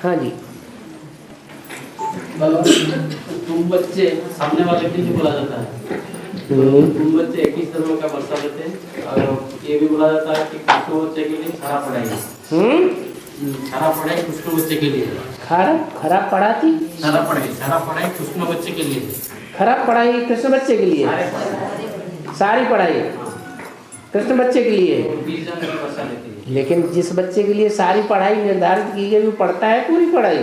हाँ जी। तुम बच्चे सामने वाले के लिए बोला जाता है। तुम बच्चे एक ही धर्म का वर्षा देते हैं और ये भी बोला जाता है कि कृष्ण बच्चे के लिए खराब पढ़ाई। खराब पढ़ाई कृष्ण बच्चे के लिए। खराब पढ़ाती। खराब पढ़ाई कृष्ण बच्चे के लिए। खराब पढ़ाई कृष्ण बच्चे के लिए। सारी पढ़ाई कृष्ण बच्चे के लिए। 20 जन की वर्षा लेती है। लेकिन जिस बच्चे के लिए सारी पढ़ाई निर्धारित की गई वो पढ़ता है पूरी पढ़ाई।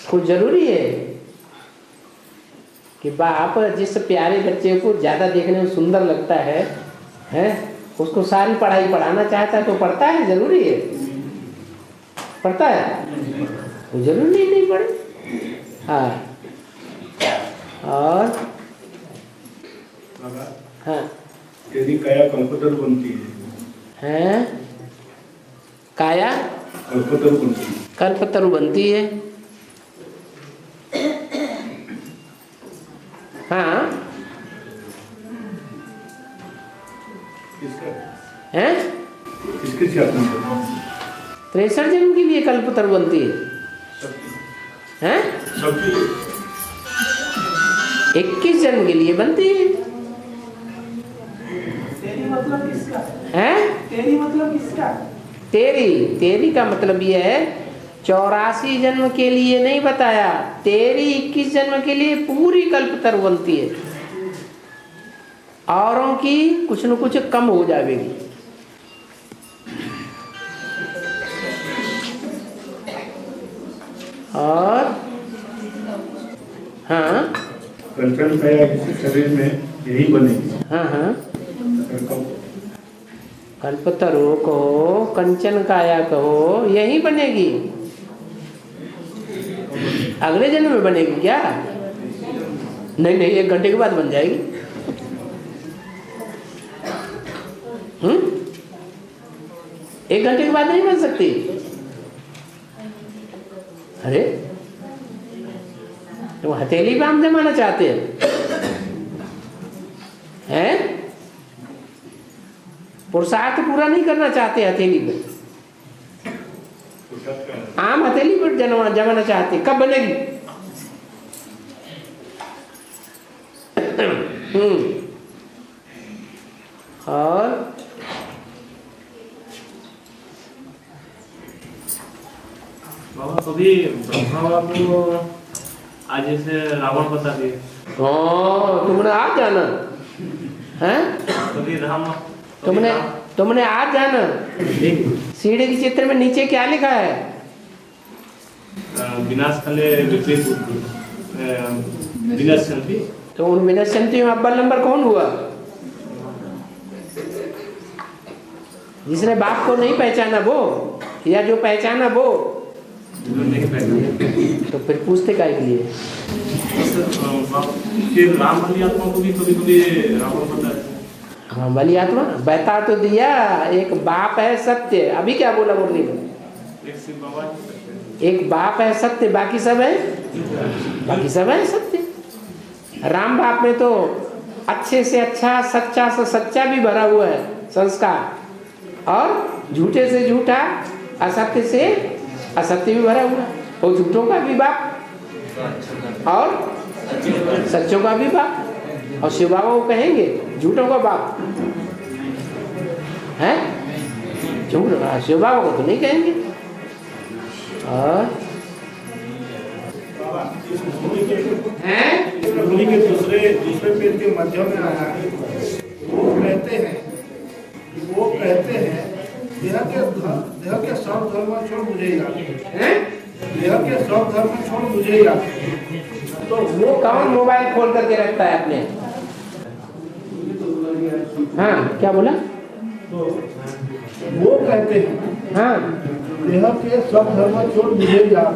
कुछ जरूरी है कि बाप जिस प्यारे बच्चे को ज्यादा देखने में सुंदर लगता है हैं, उसको सारी पढ़ाई पढ़ाना चाहता है तो पढ़ता है, जरूरी है। पढ़ता है वो जरूरी नहीं पढ़े। हाँ और हाँ तेरी काया कल्पतरु बनती है। हैं काया कल्पतरु बनती है। कल्पतरु बनती है। हाँ हैं किसके चाहते हैं? 63 जन्म के लिए कल्पतरु बनती है। हैं 21 जन्म के लिए बनती है। तेरी मतलब किसका हैं तेरी मतलब किसका? तेरी का मतलब ये है 84 जन्म के लिए नहीं बताया, तेरी 21 जन्म के लिए पूरी कल्पतरु बनती है। औरों की कुछ न कुछ कम हो जाएगी। और हाँ कंचन काया इसी शरीर में यही बनेगी। हाँ हाँ कल्पतरु कहो, कंचन काया कहो, यही बनेगी। अगले जन्म में बनेगी क्या? नहीं 1 घंटे के बाद बन जाएगी। 1 घंटे के बाद नहीं बन सकती। अरे तुम हथेली पे आम जमाना चाहते हैं? पुरुषार्थ पूरा नहीं करना चाहते हथेली पे, आम हथेली पर जमाना चाहते। कब बनेगी? और बाबा कभी ब्रह्मा बाबा को आज जैसे रावण बता दिए। तुमने आज जाना है? कभी राम तुमने आज जाना। सीढ़ी के चित्र में नीचे क्या लिखा है? विनाश काले विपरीत विनश्यन्ति। तो उन विनश्यन्ति में अव्वल नंबर कौन हुआ? जिसने बाप को नहीं पहचाना वो, या जो पहचाना वो? नहीं पहचाना। तो फिर पूछते काहे के लिए? फिर राम वाली आत्मा को भी कभी रावण बता है। हाँ वाली आत्मा बता तो दिया, एक बाप है सत्य। अभी क्या बोला मुरली में? एक बाप है सत्य, बाकी सब है सत्य। राम बाप में तो अच्छे से अच्छा, सच्चा से सच्चा भी भरा हुआ है संस्कार, और झूठे से झूठा, असत्य से असत्य भी भरा हुआ है। और झूठों का भी बाप और सच्चों का भी बाप। और शिव बाबा को कहेंगे झूठों का बाप है? झूठ शिव बाबा को तो नहीं कहेंगे। और उंगली के दूसरे पैर के मध्य में आया है। वो कहते हैं देह के सब धर्म छोड़ मुझे याद। देह के सब धर्म छोड़ मुझे याद। तो वो कौन मोबाइल खोल करके रखता है अपने? हाँ क्या बोला? तो वो कहते हैं हाँ देह के सब धर्म छोड़ मुझे याद।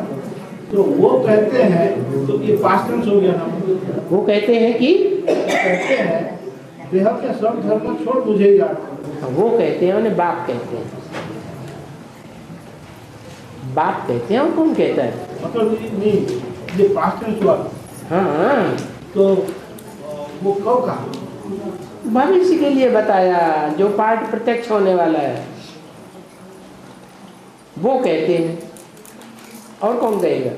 तो वो कहते हैं, तो ये पास्ट टेंस हो गया ना। वो कहते हैं कि देह के सब धर्म छोड़ मुझे याद। वो कहते हैं, उन्हें बाप कहते हैं। बाप कहते हैं और कौन कहता है? मतलब नहीं, ये पास्ट टेंस हुआ। हाँ तो वो कब कहा? भविष्य के लिए बताया, जो पाठ प्रत्यक्ष होने वाला है वो कहते हैं। और कौन कहेगा?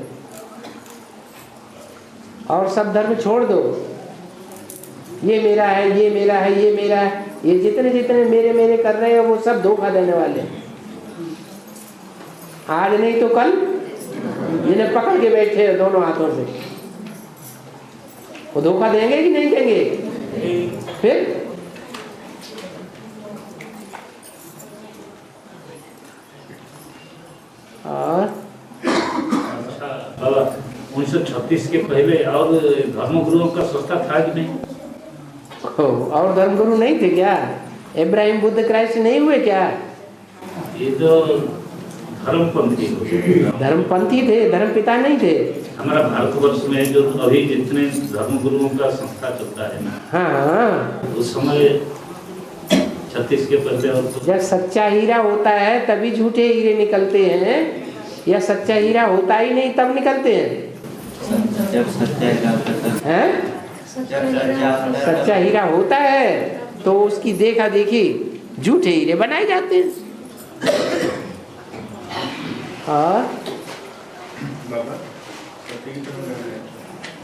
और सब धर्म छोड़ दो, ये मेरा है, ये मेरा है, ये मेरा है, ये जितने जितने मेरे मेरे कर रहे हो वो सब धोखा देने वाले हैं। आज नहीं तो कल जिन्हें पकड़ के बैठे हो दोनों हाथों से, वो धोखा देंगे कि नहीं देंगे? फिर और 1936 के पहले और धर्मगुरुओं का संस्था था कि नहीं? और धर्मगुरु नहीं थे क्या? इब्राहिम बुद्ध क्राइस्ट नहीं हुए क्या? ये तो धर्मपंथी थे, धर्म पिता नहीं थे। हमारा भारतवर्ष में जो अभी जितने धर्मगुरुओं का संस्था चलता है ना, हाँ, उस समय 36 के पहले और तो जब सच्चा हीरा होता है तभी झूठे हीरे निकलते हैं, या सच्चा हीरा होता ही नहीं तब निकलते हैं? जब सच्चा हैं? सच्चा हीरा होता है तो उसकी देखा देखी झूठे हीरे बनाए जाते हैं। और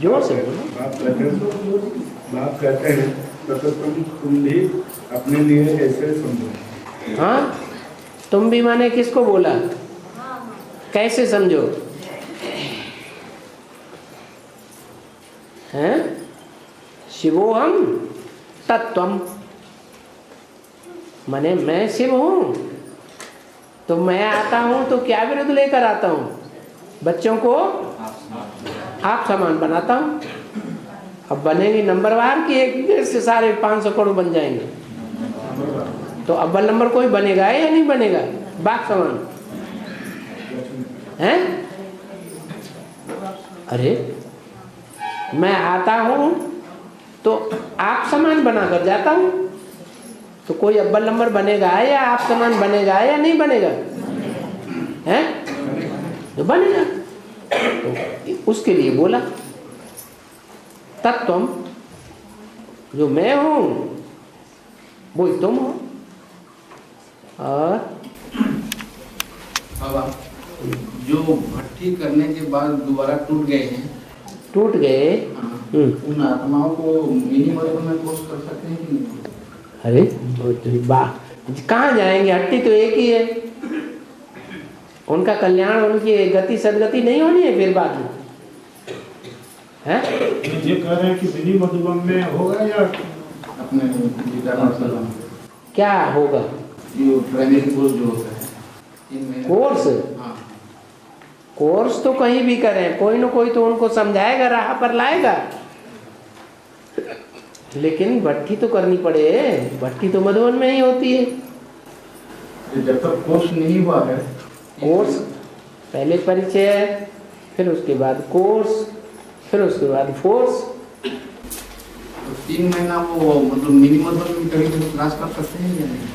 जोर से बोलो। बाप कहते हैं तो तुम भी अपने लिए ऐसे समझो। हाँ, तुम भी माने किसको बोला? कैसे समझो? हैं? शिवोहम तत्वम, माने मैं शिव हूँ, तो मैं आता हूँ तो क्या विरुद्ध लेकर आता हूँ? बच्चों को आप समान बनाता हूँ। अब बनेंगे नंबरवार की एक से सारे 500 करोड़ बन जाएंगे, तो अव्वल नंबर कोई बनेगा या नहीं बनेगा? बाप समान हैं? अरे मैं आता हूँ तो आप समान बनाकर जाता हूँ, तो कोई अव्वल नंबर बनेगा या आप समान बनेगा या नहीं बनेगा? हैं? तो बनेगा। तो उसके लिए बोला तत्वम, जो मैं हूँ वो तुम हो। और जो भट्टी करने के बाद दोबारा टूट गए हैं, टूट गए, उन आत्माओं को मिनी मॉडल में कोर्स कर सकते हैं कि नहीं? अरे वाह, कहाँ जाएंगे? हट्टी तो एक ही है, उनका कल्याण, उनकी गति सदगति नहीं होनी है फिर बाद में? हैं? ये कह रहे हैं कि मिनी मधुबन में होगा या अपने गीता क्या होगा? जो ट्रेनिंग कोर्स जो होता है इनमें कोर्स? हाँ, कोर्स तो कहीं भी करें, कोई ना कोई तो उनको समझाएगा, राह पर लाएगा, लेकिन भट्टी तो करनी पड़े। भट्टी तो मधुबन में ही होती है। जब तक कोर्स नहीं हुआ है, कोर्स पहले परिचय, फिर उसके बाद कोर्स, फिर उसके बाद फोर्स। तो 3 महीना वो मतलब मिनिमम में कहीं भी क्लास कर सकते हैं या नहीं?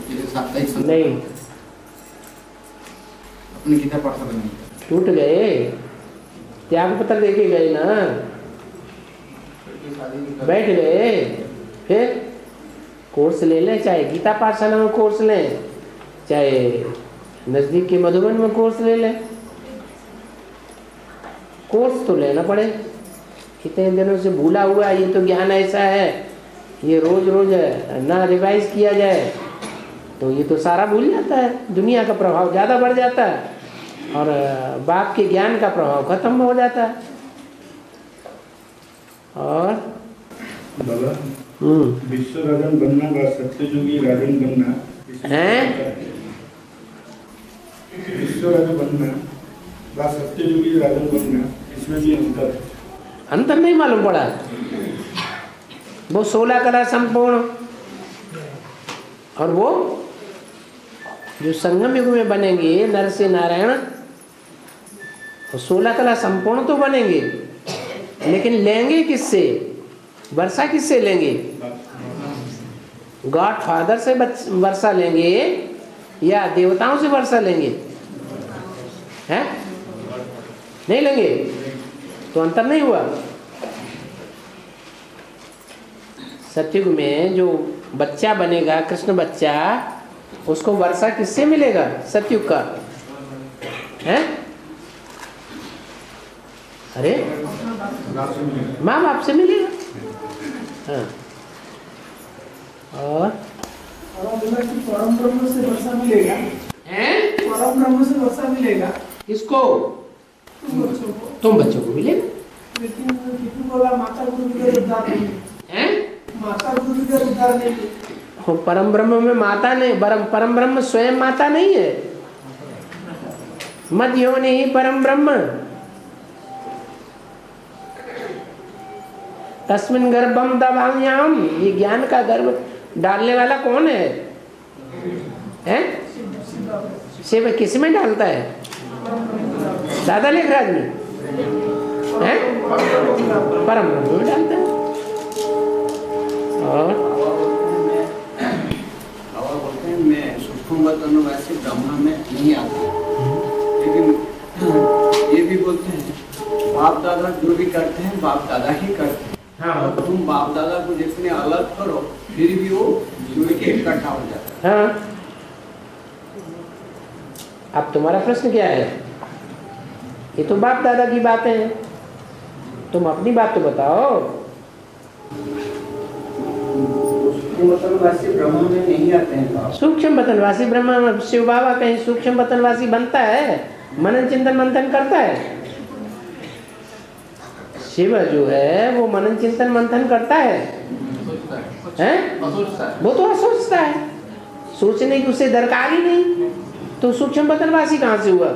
जैसे साप्ताहिक संध्या नहीं, अपनी गीता पढ़ सकते हैं। टूट गए, त्याग पत्र देके गए ना, बैठ गए, फिर कोर्स ले लें, चाहे गीता पाठशाला में कोर्स लें, चाहे नजदीक के मधुबन में कोर्स ले लें। कोर्स तो लेना पड़े। कितने दिनों से भूला हुआ ये तो ज्ञान ऐसा है, ये रोज रोज ना रिवाइज किया जाए तो ये तो सारा भूल जाता है। दुनिया का प्रभाव ज़्यादा बढ़ जाता है और बाप के ज्ञान का प्रभाव खत्म हो जाता है। और बाबा, विश्व राजन बनना व सत्ययुगी राजन बनना हैं? विश्व राजन बनना व सत्ययुगी राजन बनना, इसमें भी अंतर है। अंतर नहीं मालूम पड़ा? वो 16 कला संपूर्ण, और वो जो संगम युग में बनेंगे नर से नारायण, तो 16 कला संपूर्ण तो बनेंगे, लेकिन लेंगे किससे? वर्षा किससे लेंगे? गॉड फादर से वर्षा लेंगे या देवताओं से वर्षा लेंगे? हैं? नहीं लेंगे, तो अंतर नहीं हुआ। सतयुग में जो बच्चा बनेगा, कृष्ण बच्चा, उसको वर्षा किससे मिलेगा? सतयुग का है। अरे माँ बाप से मिलेगा। हाँ और परम ब्रह्म से वर्षा मिलेगा। परम ब्रह्म से वर्षा मिलेगा किसको? तुम बच्चों को मिलेगा। लेकिन कितने बोला माता गुरु के उद्धार नहीं हैं? माता गुरु के उद्धार नहीं। परम ब्रह्म में माता नहीं, परम ब्रह्म स्वयं माता नहीं है। मद योनि ही परम ब्रह्म, तस्मिन् गर्भम दधाम्यहम्। ये ज्ञान का गर्भ डालने वाला कौन है? हैं? शिव किस में डालता है? दादा लेखराज में हैं? परम ब्रह्म में डालता है। और बोलते हैं मैं सूक्ष्म बतन वैसे ब्रह्म में नहीं आता, लेकिन ये भी बोलते हैं बाप दादा जो भी करते हैं बाप दादा ही करते हैं। हाँ तुम बाप दादा को जितने अलग करो फिर भी वो जुड़ के इकट्ठा हो जाता है। हाँ। अब तुम्हारा प्रश्न क्या है? ये तो बाप दादा की बातें हैं, तुम अपनी बात तो बताओ। ब्रह्म में नहीं आते हैं। सूक्ष्म बतनवासी ब्रह्म शिव बाबा कहीं सूक्ष्म बतनवासी बनता है? मनन चिंतन मंथन करता है? शिव जो है वो मनन चिंतन मंथन करता है? हैं? वो तो असोचता है, सोचने की उसे दरकार ही नहीं, तो सूक्ष्म बतनवासी कहाँ से हुआ?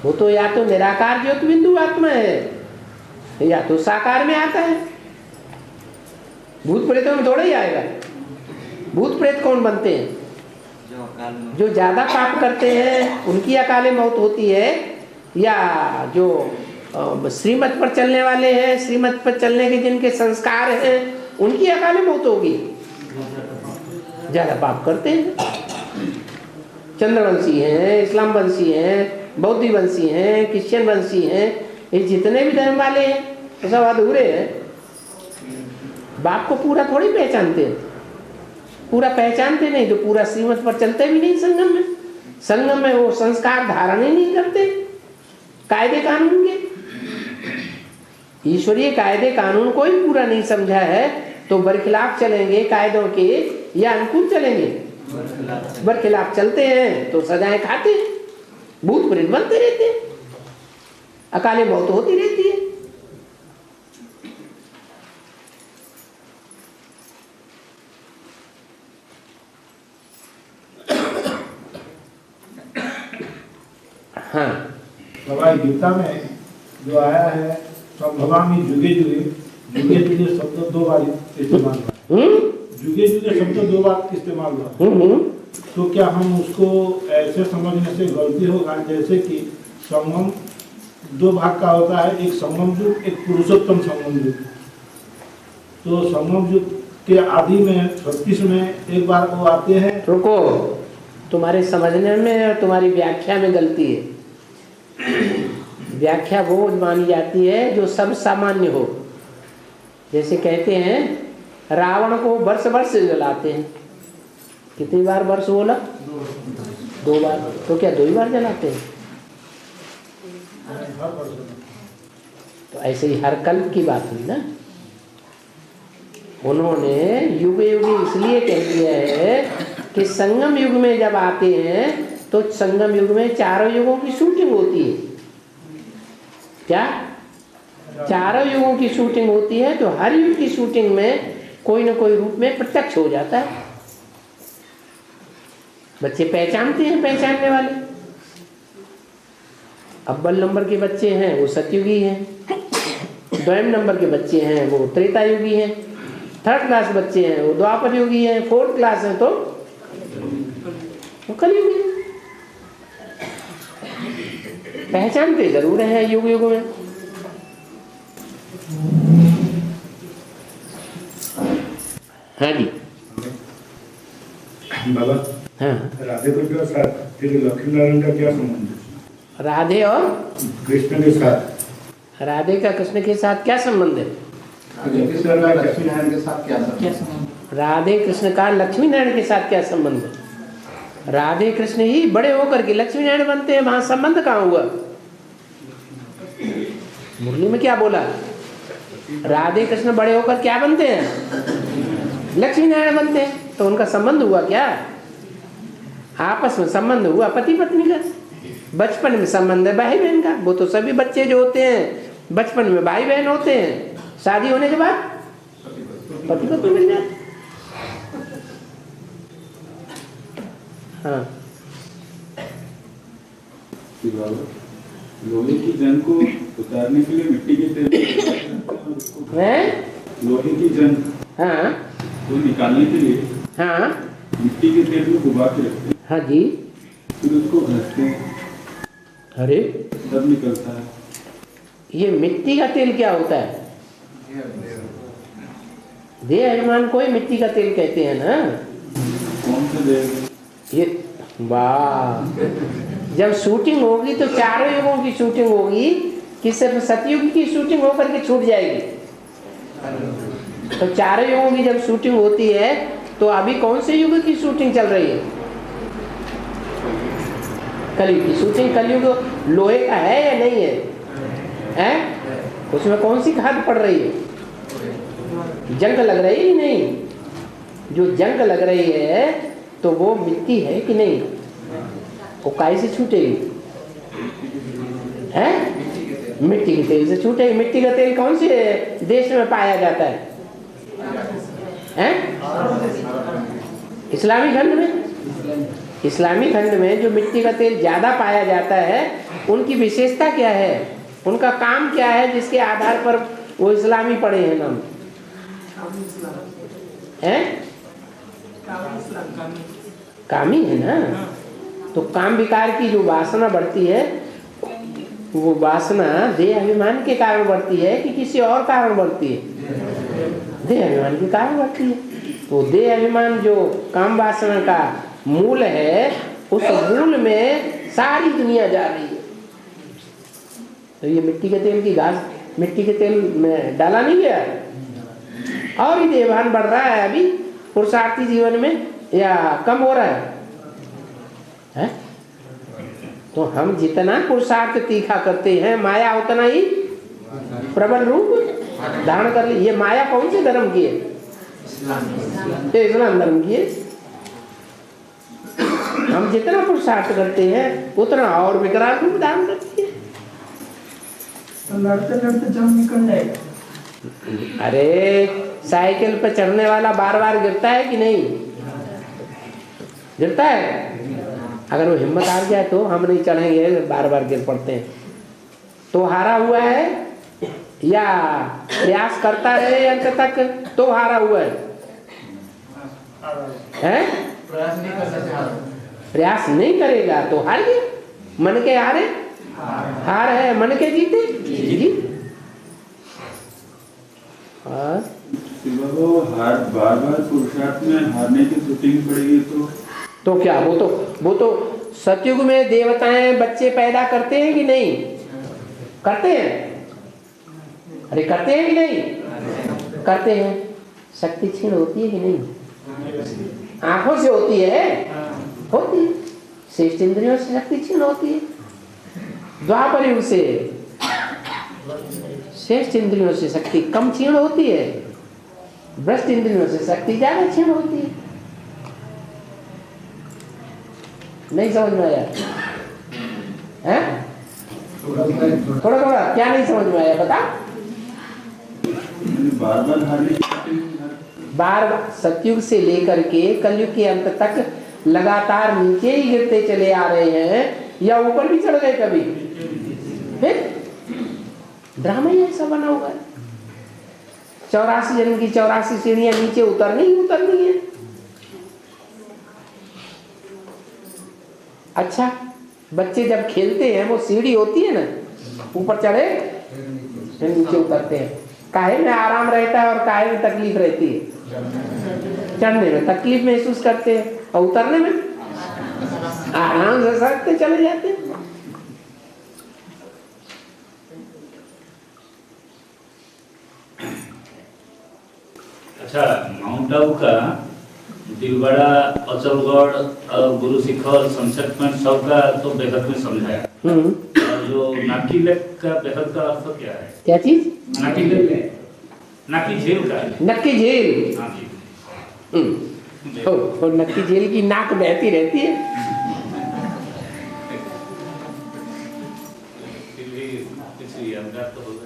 वो तो या तो निराकार ज्योति बिंदु आत्मा है या तो साकार में आता है। भूत प्रेतों में थोड़ा ही आएगा। भूत प्रेत कौन बनते हैं? जो ज्यादा पाप करते हैं उनकी अकाले मौत होती है, या जो श्रीमत पर चलने वाले हैं, श्रीमत पर चलने के जिनके संस्कार हैं उनकी अकाले मौत होगी। ज्यादा पाप करते हैं, चंद्रवंशी हैं, इस्लाम वंशी हैं, बौद्धी वंशी हैं, क्रिश्चियन वंशी हैं, ये जितने भी धर्म वाले हैं सब अधूरे हैं। बाप को पूरा थोड़ी पहचानते हैं, पूरा पहचानते नहीं तो पूरा श्रीमत पर चलते भी नहीं। संगम में, संगम में वो संस्कार धारण ही नहीं करते, कायदे कानून के, ईश्वरीय कायदे कानून को ही पूरा नहीं समझा है तो बरखिलाफ चलेंगे कायदों के या अनुकूल चलेंगे? बरखिलाफ चलते हैं तो सजाएं खाते हैं, भूत प्रेत बनते रहते हैं, अकाले मौत होती रहती है। हाँ, भगवान गीता में जो आया है संभवामी जुगे जुगे, जुगे जुगे शब्द 2 बार इस्तेमाल हुआ। जुगे जुगे शब्द 2 बार इस्तेमाल हुआ, तो क्या हम उसको ऐसे समझने से गलती होगा जैसे कि संगम 2 भाग का होता है, एक संगम युग, एक पुरुषोत्तम संगम युग। तो संगम युग के आदि में 36 में एक बार वो आते हैं। रुको, तुम्हारे समझने में और तुम्हारी व्याख्या में गलती है। व्याख्या वो मानी जाती है जो सब सामान्य हो। जैसे कहते हैं रावण को वर्ष वर्ष जलाते हैं, कितनी बार वर्ष बोला? 2 बार, तो क्या 2 ही बार जलाते हैं? तो ऐसे ही हर कल्प की बात हुई ना। उन्होंने युग युगी इसलिए कह दिया है कि संगम युग में जब आते हैं तो संगम युग में 4 युगों की शूटिंग होती है। क्या 4 युगों की शूटिंग होती है? तो हर युग की शूटिंग में कोई न कोई रूप में प्रत्यक्ष हो जाता है। बच्चे पहचानते हैं, पहचानने वाले। अव्वल नंबर के बच्चे हैं वो सतयुगी हैं, द्वयम नंबर के बच्चे हैं वो त्रेता युगी हैं, 3rd क्लास बच्चे हैं वो द्वापर युगी हैं, 4th क्लास है तो वो कलयुगी हैं। पहचानते जरूर हैं युग युग में। हाँ जी बाबा, हाँ, राधे कृष्ण के साथ फिर लक्ष्मी नारायण का क्या संबंध है? राधे और कृष्ण के साथ, राधे का कृष्ण के साथ क्या संबंध है? लक्ष्मी नारायण के साथ क्या संबंध? राधे कृष्ण का लक्ष्मी नारायण के साथ क्या संबंध है? राधे कृष्ण ही बड़े होकर के लक्ष्मी नारायण बनते हैं, वहां संबंध कहाँ हुआ? मुरली में क्या बोला? राधे कृष्ण बड़े होकर क्या बनते हैं? लक्ष्मी नारायण बनते हैं। तो उनका संबंध हुआ क्या? आपस में संबंध हुआ पति पत्नी का। बचपन में संबंध है भाई बहन का। वो तो सभी बच्चे जो होते हैं बचपन में भाई बहन होते हैं, शादी होने के बाद पति पत्नी मिल जाते। हाँ, लोहे की जंग को उतारने के लिए मिट्टी के तेल लोहे की जंग हाँ को निकालने के लिए हाँ मिट्टी के तेल में डुबा के रखते हैं, हाँ जी। फिर उसको घसते हैं, अरे तब निकलता है। ये मिट्टी का तेल क्या होता है? देह अभिमान को ही मिट्टी का तेल कहते हैं ना। कौन सा देह? ये वाह, जब शूटिंग होगी तो चारों युगों की शूटिंग होगी कि सिर्फ सतयुग की शूटिंग होकर के छूट जाएगी? तो चारों युगों की जब शूटिंग होती है तो अभी कौन से युग की शूटिंग चल रही है? कलयुग की शूटिंग। कलयुग लोहे का है या नहीं है? हैं? उसमें कौन सी खाद पड़ रही है? जंग लग रही है कि नहीं? जो जंग लग रही है तो वो मिट्टी है कि नहीं? वो काहे से छूटेगी? हैं? मिट्टी के तेल से छूटेगी। मिट्टी का तेल कौन से देश में पाया जाता है? हैं? इस्लामी खंड में। इस्लामी खंड में जो मिट्टी का तेल ज्यादा पाया जाता है उनकी विशेषता क्या है? उनका काम क्या है जिसके आधार पर वो इस्लामी पड़े हैं नाम? हैं? कामी है ना। तो काम विकार की जो वासना बढ़ती है वो वासना देह अभिमान के कारण बढ़ती है कि किसी और कारण बढ़ती है? देह अभिमान के कारण बढ़ती है। तो देह अभिमान जो काम वासना का मूल है उस मूल में सारी दुनिया जा रही है। तो ये मिट्टी के तेल की घास मिट्टी के तेल में डाला नहीं गया और ही देह अभिमान बढ़ रहा है अभी पुरुषार्थी जीवन में या कम हो रहा है? तो हम जितना पुरुषार्थ तीखा करते हैं माया उतना ही प्रबल रूप धारण कर ली। ये माया कौन से धर्म की है? इस्लाम धर्म की है। हम जितना पुरुषार्थ करते हैं उतना और विकराल रूप धारण करती है। तो लड़ते लड़ते जम निकल जाएगा। अरे साइकिल पे चढ़ने वाला बार बार गिरता है कि नहीं? गिरता है। अगर वो हिम्मत हार जाए तो हम नहीं चढ़ेंगे, बार बार गिर पड़ते हैं। तो हारा हुआ है या प्रयास करता रहे अंत तक तो हारा हुआ है? हैं? प्रयास नहीं करेगा तो हार गया। मन के हारे हार है, मन के जीते जी। हार बार बार पुरुषार्थ में हारने की शूटिंग पड़ेगी तो क्या वो तो सतयुग में देवताएं बच्चे पैदा करते हैं कि नहीं? करते हैं। अरे करते हैं कि नहीं? करते हैं। शक्ति क्षीण होती है कि नहीं? आंखों से होती है, होती है। शेष इंद्रियों से शक्ति क्षीण होती है। द्वापर युग से शेष इंद्रियों से शक्ति कम क्षीण होती है, भ्रष्ट इंद्रियों से शक्ति ज्यादा क्षीण होती है। नहीं समझ में आया? हैं? थोड़ा थोड़ा क्या नहीं समझ में आया बता। बार बार हारने की बार सतयुग से लेकर के कलयुग के अंत तक लगातार नीचे ही गिरते चले आ रहे हैं या ऊपर भी चढ़ गए कभी? फिर ड्रामा ही ऐसा बना हुआ है। 84 जन्म की 84 सीढ़ियां नीचे उतरनी ही उतरनी है। अच्छा, बच्चे जब खेलते हैं वो सीढ़ी होती है ना, ऊपर चढ़े फिर नीचे उतरते हैं। काहे में आराम रहता है और काहे में तकलीफ रहती है? चढ़ने में तकलीफ महसूस करते हैं और उतरने में आराम से सरकते चले जाते हैं। अच्छा, माउंट आबू का दिलवाड़ा, अचलगढ़ और गुरु शिखर, सनसेट पॉइंट सबका तो बेहद में समझाया। और जो नाकी लेक का बेहद का अर्थ क्या है? क्या चीज? नाकी लेक, नाकी झील का है। नक्की झील। हाँ जी। तो नक्की झील की नाक बहती रहती है। फिर भी किसी अंदाज तो होगा।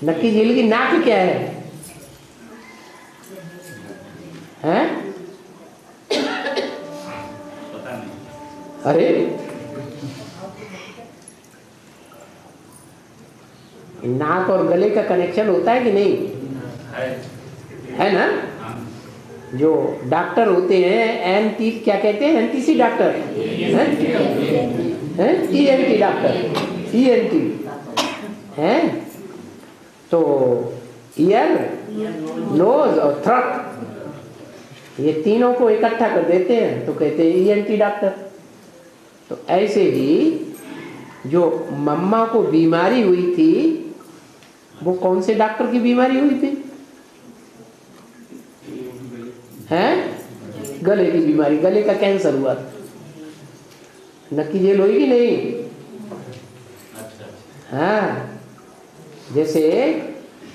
नक्की झील की नाक क्या है? हैं? पता नहीं। अरे नाक और गले का कनेक्शन होता है कि नहीं? है ना? हाँ। जो डॉक्टर होते हैं एनटी क्या कहते हैं? एनटीसी डॉक्टर हैं? ईएनटी डॉक्टर, ईएनटी हैं? तो ईयर, नोज और थ्रोट, ये तीनों को इकट्ठा कर देते हैं तो कहते हैं ईएनटी डॉक्टर। तो ऐसे ही जो मम्मा को बीमारी हुई थी वो कौन से डॉक्टर की बीमारी हुई थी? हैं? गले की बीमारी, गले का कैंसर हुआ। नक्की झील हुई कि नहीं? हाँ, जैसे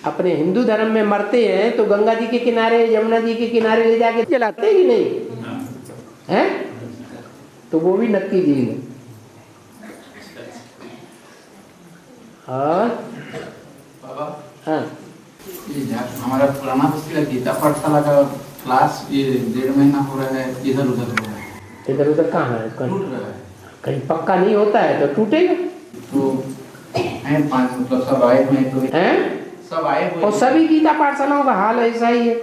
अपने हिंदू धर्म में मरते हैं तो गंगा जी के किनारे, यमुना जी के किनारे ले जाके जलाते हैं कि नहीं? हैं? तो वो भी नक्की झील है। बाबा, हाँ, हमारा पुराना पिछला गीता पाठशाला का क्लास ये 1.5 महीना हो रहा है, इधर उधर हो रहा है। इधर उधर कहाँ है? टूट रहा है। कहीं पक्का नहीं होता है तो टूटेगा। तो हैं 5 मतलब सब आए हुए हैं तो हैं? सब आए हुए और सभी गीता पाठशालाओं का हाल ऐसा ही है।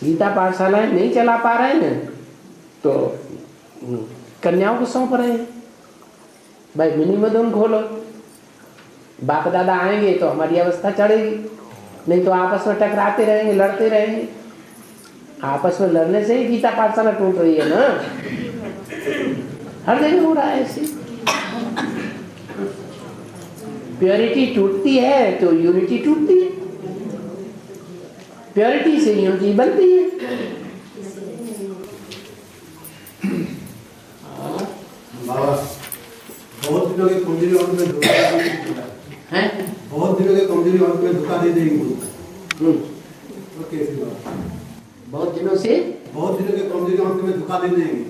गीता पाठशालाएं नहीं चला पा रहे हैं तो कन्याओं को सौंप रहे हैं। भाई मिनी मदन खोलो, बाप दादा आएंगे तो हमारी अवस्था चढ़ेगी, नहीं तो आपस में टकराते रहेंगे, लड़ते रहेंगे। आपस में लड़ने से ही गीता पाठशाला टूट रही है ना। हर जगह हो रहा है ऐसे। प्योरिटी टूटती है तो यूनिटी टूटती है, प्योरिटी से यूनिटी बनती है। बहुत दिनों के कमजोरी और में धोखा हैं? बहुत दिनों के कमजोरी और में धोखा दे देंगे। तो कैसे बात? बहुत दिनों से बहुत दिनों के कमजोरी अंत में धोखा दे देंगे।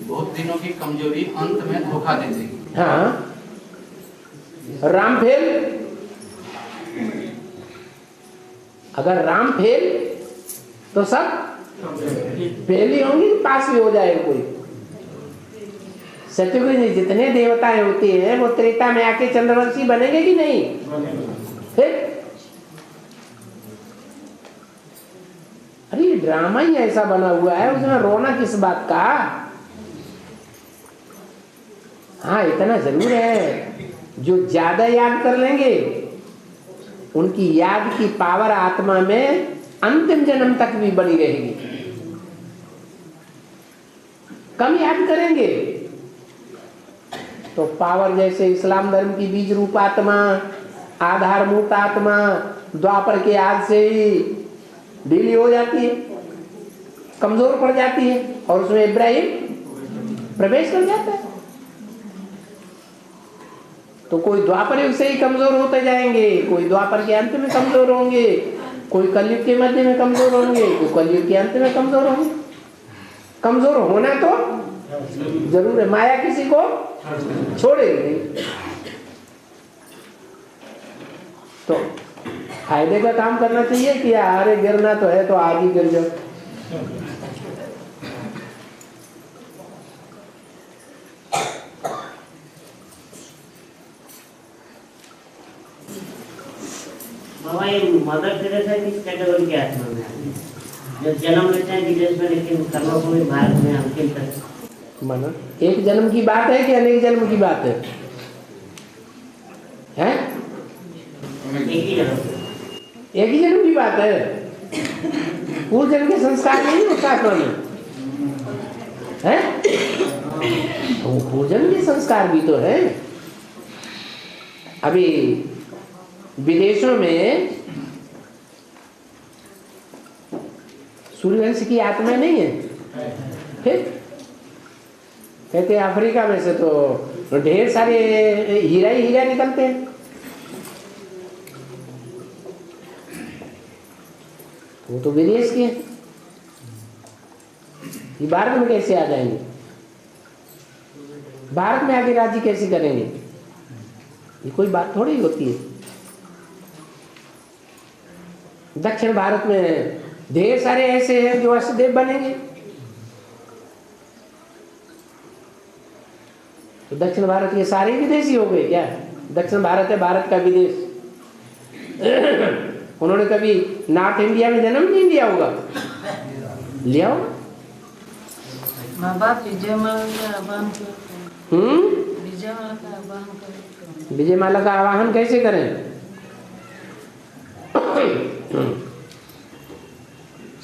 बहुत दिनों की कमजोरी अंत में धोखा दे देगी। हाँ, राम फेल, अगर राम फेल तो सब फेल ही होंगे, पास भी हो जाएगा कोई। सत्ययुग में जितने देवताएं होते हैं वो त्रेता में आके चंद्रवंशी बनेंगे कि नहीं? फिर अरे ड्रामा ही ऐसा बना हुआ है, उसमें रोना किस बात का? हाँ, इतना जरूर है, जो ज्यादा याद कर लेंगे उनकी याद की पावर आत्मा में अंतिम जन्म तक भी बनी रहेगी। कम याद करेंगे तो पावर जैसे इस्लाम धर्म की बीज रूप आत्मा, आधारभूत आत्मा द्वापर के आज से ही ढीली हो जाती है, कमजोर पड़ जाती है और उसमें इब्राहिम प्रवेश कर जाता है। तो कोई द्वापर युग से ही कमजोर होते जाएंगे, कोई द्वापर के अंत में कमजोर होंगे, कोई कलयुग के मध्य में कमजोर होंगे, कोई कलयुग के अंत में कमजोर होंगे। कमजोर होना तो जरूर है, माया किसी को छोड़ेगी नहीं। तो फायदे का काम करना चाहिए कि अरे गिरना तो है तो आगे गिर जाओ। बाबा ये मदर टेरेसा किस कैटेगरी के आत्मा में है? जब जन्म लेते हैं विदेश में लेकिन कर्मभूमि भारत में अंतिम तक। माना एक जन्म की बात है कि अनेक जन्म की बात है? हैं? एक ही जन्म। एक ही जन्म की बात है। पूर्व जन्म के संस्कार नहीं होता आत्मा में है? वो पूर्व जन्म के संस्कार भी तो है। अभी विदेशों में सूर्यवंश की आत्मा नहीं है, फिर कहते हैं अफ्रीका में से तो तो ढेर सारे हीरा ही हीरा निकलते हैं। वो तो विदेश के हैं, ये भारत में कैसे आ जाएंगे? भारत में आके राजी कैसे करेंगे? ये कोई बात थोड़ी होती है। दक्षिण भारत में ढेर सारे ऐसे हैं जो वसुदेव बनेंगे। तो दक्षिण भारत के सारे विदेशी हो गए क्या? दक्षिण भारत है भारत का विदेश। उन्होंने कभी नॉर्थ इंडिया में जन्म नहीं लिया होगा, लिया होगा। विजयमाला का आवाहन कैसे करें?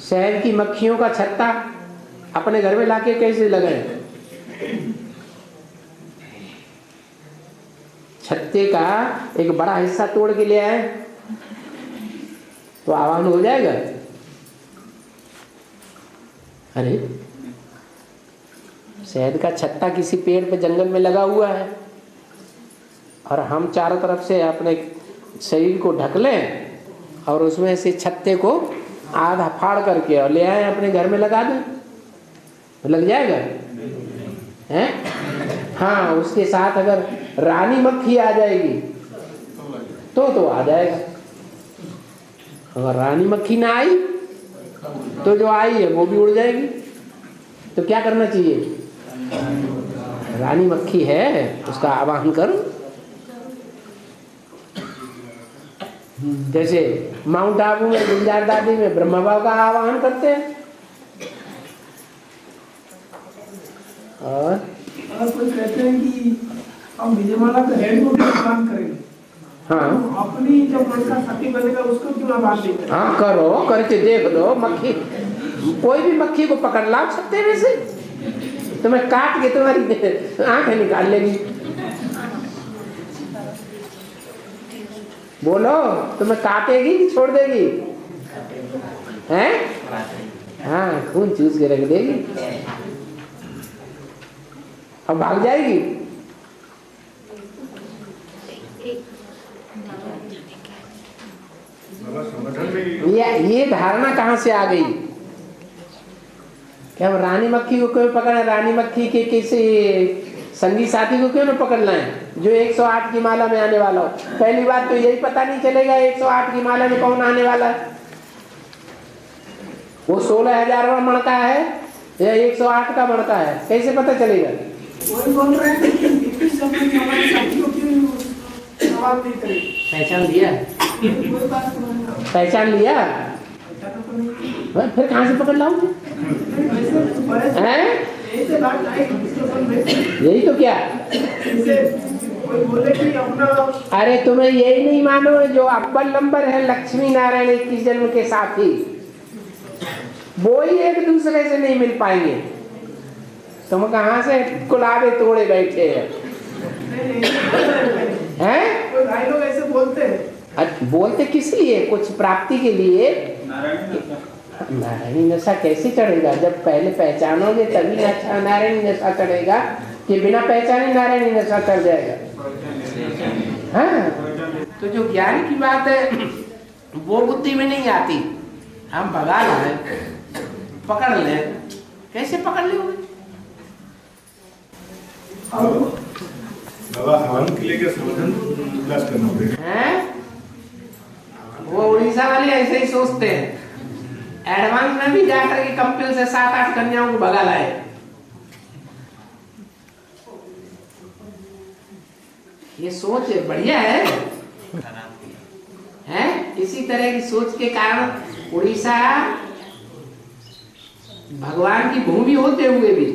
शहर की मक्खियों का छत्ता अपने घर में लाके कैसे लगाएं? छत्ते का एक बड़ा हिस्सा तोड़ के ले आए तो आवाहन हो जाएगा। अरे शहद का छत्ता किसी पेड़ पे जंगल में लगा हुआ है और हम चारों तरफ से अपने शरीर को ढक लें और उसमें से छत्ते को आधा फाड़ करके और ले आए अपने घर में लगा दें तो लग जाएगा हैं? हाँ, उसके साथ अगर रानी मक्खी आ जाएगी तो आ जाएगा। अगर रानी मक्खी ना आई तो जो आई है वो भी उड़ जाएगी। तो क्या करना चाहिए? रानी मक्खी है उसका आवाहन करो। जैसे माउंट आबू में गुलजार दादी में ब्रह्मा बाबा का आवाहन करते हैं। और कोई कहते हैं कि हम विजयमाला का हेड को आह्वान करेंगे। हाँ, अपनी जब मन का साथी बनेगा उसको क्यों आह्वान नहीं करें? हाँ करो, करके देख लो। मक्खी, कोई भी मक्खी को पकड़ ला सकते वैसे तो मैं काट के तुम्हारी आंखें निकाल लेगी। बोलो, तुम्हें काटेगी कि छोड़ देगी? हैं? हाँ, खून चूस के रख देगी और भाग जाएगी। ये धारणा कहाँ से आ गई कि हम रानी मक्खी को क्यों पकड़े? रानी मक्खी के किसी संगी साथी को क्यों न पकड़ लाएं जो 108 की माला में आने वाला हो? पहली बात तो यही पता नहीं चलेगा 108 की माला में कौन आने वाला है। वो 16,000वां मणका है या 108 का मणका है, कैसे पता चलेगा? वही बोल रहे हैं कि इस समय हमारे साथियों क्यों जवाब नहीं करें? पहचान लिया? पहचान लिया? फिर कहाँ से पकड़ लाऊंगे? यही तो क्या? अरे तुम्हें यही नहीं मानो जो अव्वल नंबर है लक्ष्मी नारायण 21 जन्म के साथी, वो ही एक दूसरे से नहीं मिल पाएंगे। तुम कहाँ से गुलाबे तोड़े बैठे हैं? कोई भाई लोग ऐसे बोलते हैं। बोलते किस लिए? कुछ प्राप्ति के लिए। नारायणी नशा कैसे चढ़ेगा? जब पहले पहचानोगे तभी नशा नारायणी नशा चढ़ेगा कि बिना पहचाने नारायणी नशा चढ़ जाएगा? हाँ, तो जो ज्ञान की बात है वो बुद्धि में नहीं आती। हम भगा लाए, पकड़ ले, कैसे पकड़ लोगे? वो उड़ीसा वाले ऐसे ही सोचते हैं। एडवांस में भी जाकर के कंपनी से 7-8 कन्याओं को भगा लाए। ये सोच बढ़िया है? इसी तरह की सोच के कारण उड़ीसा भगवान की भूमि होते हुए भी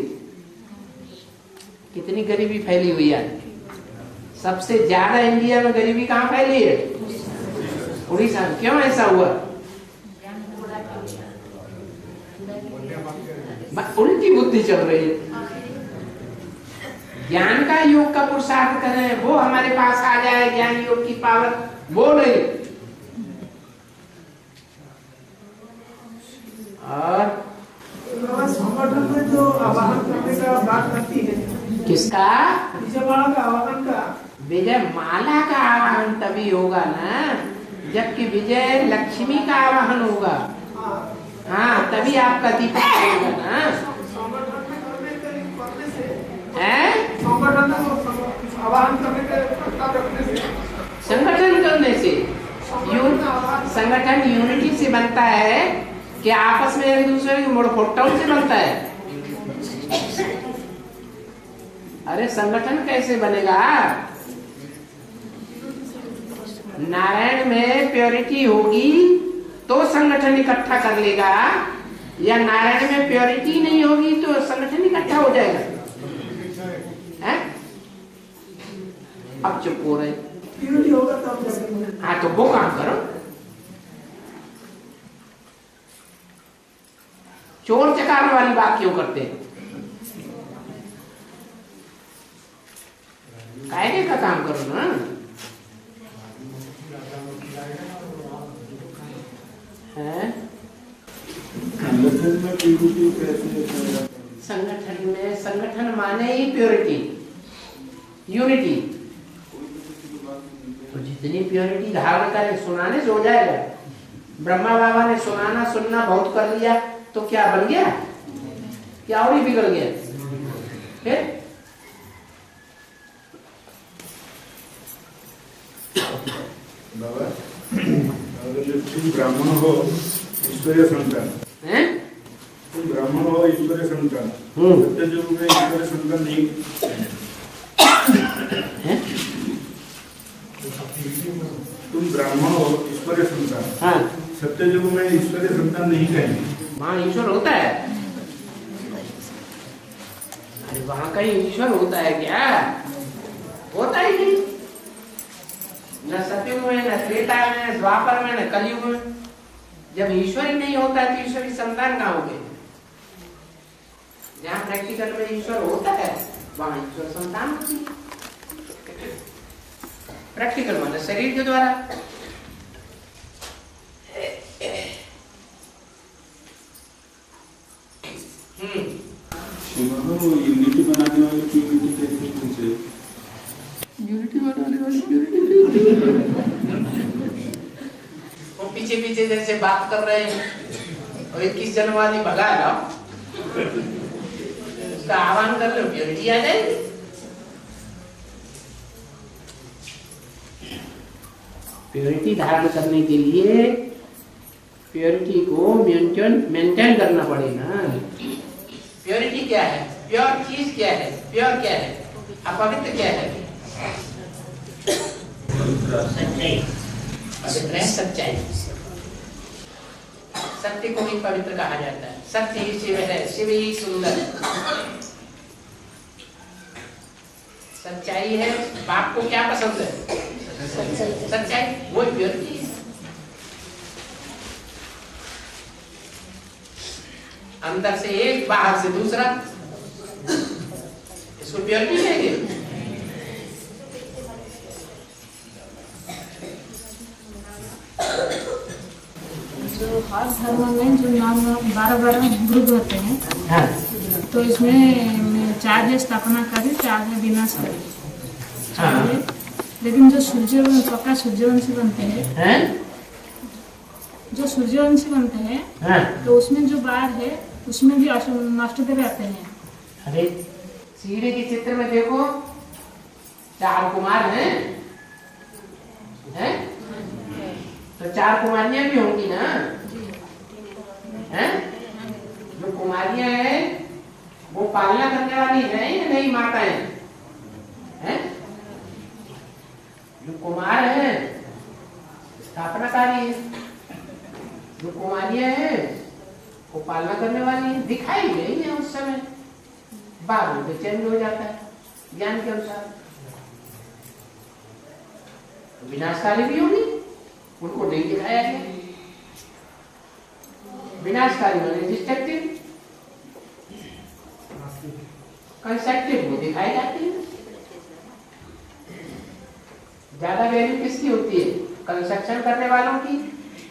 कितनी गरीबी फैली हुई है। सबसे ज्यादा इंडिया में गरीबी कहाँ फैली है? उड़ीसा में। क्यों ऐसा हुआ? उल्टी बुद्धि चल रही है। ज्ञान का योग का पुरुषार्थ करें, वो हमारे पास आ जाए, ज्ञान योग की पावर, वो नहीं। और संगठन में जो आवाहन करने का बात करती है किसका? विजयमाला का आवाहन का। विजय माला का आवाहन तभी होगा ना जबकि विजय लक्ष्मी का आवाहन होगा। हाँ तभी आपका दीपक होगा ना। आवाहन करने का प्रस्ताव रखने से, संगठन करने से, संगठन यूनिटी से बनता है कि आपस में एक दूसरे के मुड़फोटाओं से बनता है? अरे संगठन कैसे बनेगा? नारायण में प्योरिटी होगी तो संगठन इकट्ठा कर लेगा, या नारायण में प्योरिटी नहीं होगी तो संगठन इकट्ठा हो जाएगा? हैं? अब चुप हो रहे। प्योरिटी होगा तब। हाँ तो वो काम करो। चोर चकार वाली बात क्यों करते हैं? कायदे का काम करो ना। है? संगठन में प्योरिटी कैसे? संगठन में, संगठन माने ही प्योरिटी, यूनिटी। तो जितनी प्योरिटी धारण करें सुनाने से हो जाएगा। ब्रह्मा बाबा ने सुनाना सुनना बहुत कर लिया तो क्या बन गया? क्या और ही बिगड़ गया? फिर बाबा तुम ब्राह्मण हो ईश्वरीय संतान, तुम ब्राह्मण हो ईश्वरीय संतान, सत्य युग में ईश्वरीय संतान नहीं तुम ब्राह्मण हो ईश्वरीय संतान, हाँ सत्य युग में ईश्वरीय संतान नहीं कहेंगे। वहाँ ईश्वर होता है? अरे वहाँ कहीं ईश्वर होता है क्या? होता ही नहीं। न सतयुग में, न त्रेता में, न द्वापर में, न कलयुग में। जब ईश्वर ही नहीं होता है तो ईश्वर की संतान कहाँ होगी? जहाँ प्रैक्टिकल में ईश्वर होता है वहाँ ईश्वर संतान होती है। प्रैक्टिकल माने शरीर के द्वारा। यूनिटी बनाने वाले प्योरिटी कैसे पूछे? यूनिटी बनाने वाली वो पीछे पीछे जैसे बात कर रहे हैं और 21 जनवरी भगा लाओ, उसका आह्वान कर लो, प्योरिटी आ जाएगी। प्योरिटी धारण करने के लिए प्योरिटी को मेंटेन करना पड़ेगा। प्योरिटी क्या है? प्योर चीज क्या है? प्योर क्या है? अपवित्र क्या है? सच्चाई। पवित्र है सच्चाई। सत्य को ही पवित्र कहा जाता है। सत्य ही शिव है, शिव ही सुंदर। सच्चाई है। बाप को क्या पसंद है? सच्चाई। वो प्योरिटी है। अंदर से एक, बाहर से दूसरा, इसको प्योरिटी कहेंगे। जो हर धर्म में जो 12 ग्रुप होते हैं, हाँ। तो इसमें 4 है स्थापनाकारी, 4 है विनाशकारी। हाँ। लेकिन जो पक्का सूर्यवंशी बनते हैं, जो सूर्यवंशी बनते हैं, हाँ। तो उसमें जो 12 है उसमें भी नष्टदेव आते हैं। अरे सीढ़ी के चित्र में देखो, 4 कुमार हैं, हैं? तो 4 कुमारियां भी होंगी ना, हैं? जो कुमारियां हैं वो पालना करने वाली हैं या नहीं माताएं? हैं? जो कुमार हैं स्थापनाकारी है, जो कुमारियां हैं वो पालना करने वाली है। दिखाई गई है उस समय, बाद में चेंज हो जाता है ज्ञान के अनुसार। विनाशकारी भी होगी, उनको नहीं दिखाया गया। विनाशकारी माने डिस्ट्रक्टिव, कंस्ट्रक्टिव वो दिखाई जाती है। ज्यादा वैल्यू किसकी होती है? कंस्ट्रक्शन करने वालों की,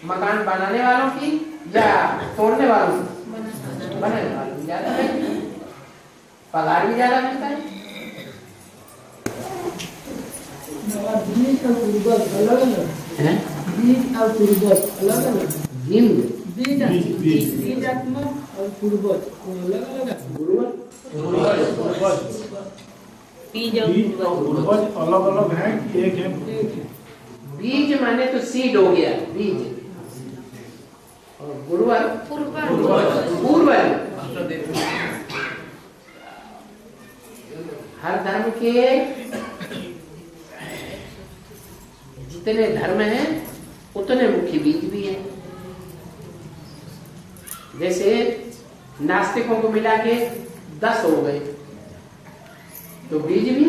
मकान बनाने वालों की, या तोड़ने वालों की? बनाने वालों की ज्यादा वैल्यू, पगार भी ज्यादा मिलता है। बीज और पूर्वज अलग अलग हैं? बीज और पूर्वज अलग अलग जिंद बीज आत्मा और पूर्वज वो अलग अलग है बीज और पूर्वज अलग अलग है कि एक है? बीज माने तो सीड हो गया बीज, और गुरुवर पूर्वज। हर धर्म के जितने धर्म हैं उतने मुख्य बीज भी हैं। जैसे नास्तिकों को मिला के 10 हो गए, तो बीज भी